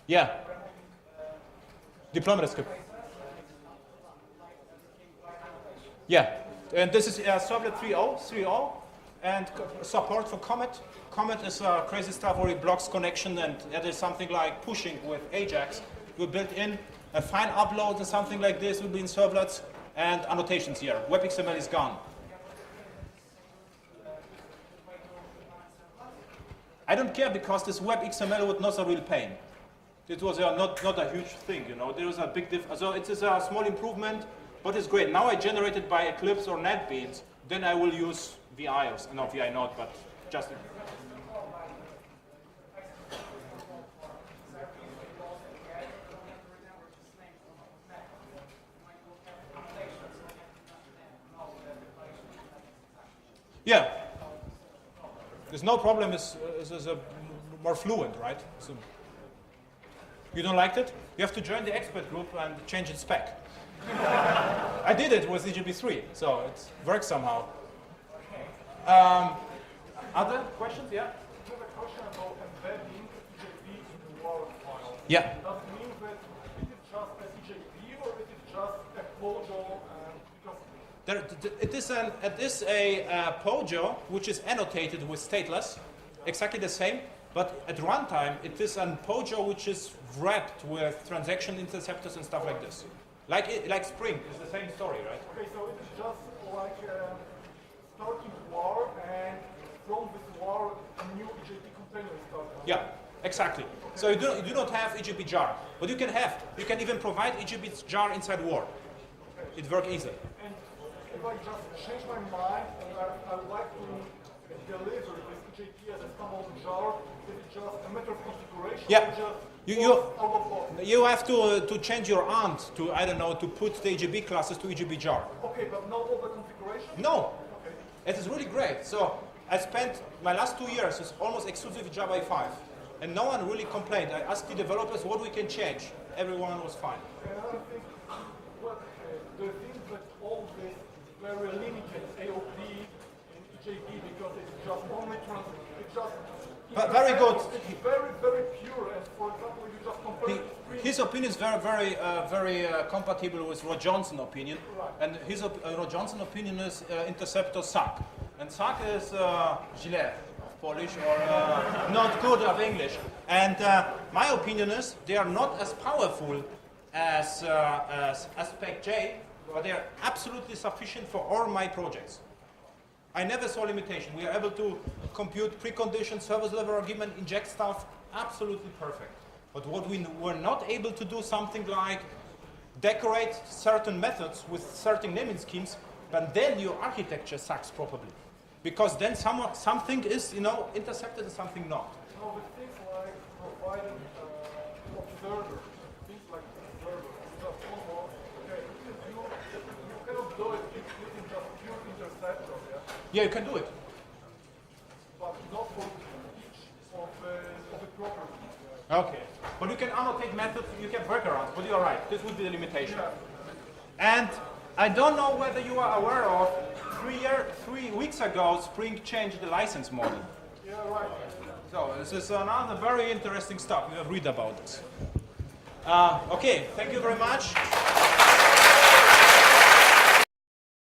Yeah. Deployment script. Yeah. And this is Servlet 3.0, and support for Comet. Comet is crazy stuff where it blocks connection, and there is something like pushing with Ajax. We built in a fine upload and something like this will be in servlets, and annotations here. WebXML is gone. I don't care because this WebXML was not a real pain. It was not a huge thing, you know. There was a big difference. So it is a small improvement, but it's great. Now I generate it by Eclipse or NetBeans. Then I will use VI, or not VI not, but just. Yeah. There's no problem. It's more fluent, right? So you don't like it? You have to join the expert group and change its spec. I did it with EJB3, so it works somehow. Other questions? Yeah? I have a question about embedding EJB in the WAR file. Yeah. Does it mean that it is just an EJB or it is just a POJO? It is a POJO which is annotated with stateless, exactly the same, but at runtime it is a POJO which is wrapped with transaction interceptors and stuff like this. Like Spring, it's the same story, right? Okay, so it is just like starting WAR, and from this WAR a new EJB container is started. Yeah, exactly. So you do not have EJB jar, but you can even provide EJB jar inside WAR. It works easily. And if I just change my mind and I would like to deliver this EJB as a standalone jar, is it just a matter of configuration? Yeah. You have to change your aunt to, I don't know, to put the EJB classes to EJB jar. Okay, but not all the configuration? No. Okay. It is really great. So I spent my last 2 years is almost exclusively Java 5, and no one really complained. I asked the developers what we can change. Everyone was fine. Another thing, do you think that all this is very limited AOP in EJB because it's just only but very good. It's very, very pure, and for example, you just compare his opinion is very compatible with Rod Johnson's opinion, right. And his Rod Johnson's opinion is interceptor suck, and suck is źle of Polish or not good of English. And my opinion is they are not as powerful as Aspect J, but they are absolutely sufficient for all my projects. I never saw limitation. We are able to compute preconditions, service level argument, inject stuff, absolutely perfect. But what we were not able to do something like decorate certain methods with certain naming schemes, but then your architecture sucks probably. Because then something is, intercepted and something not. No, with things like providing observer, things like observer, just almost, okay, you cannot do it using just pure interceptor, yeah? Yeah, you can do it. But not for each of the properties. Okay. But you can annotate methods, you can workarounds, but you're right, this would be the limitation. Yeah. And I don't know whether you are aware of, 3 weeks ago, Spring changed the license model. Yeah, right. So this is another very interesting stuff. You have read about this. Okay, thank you very much.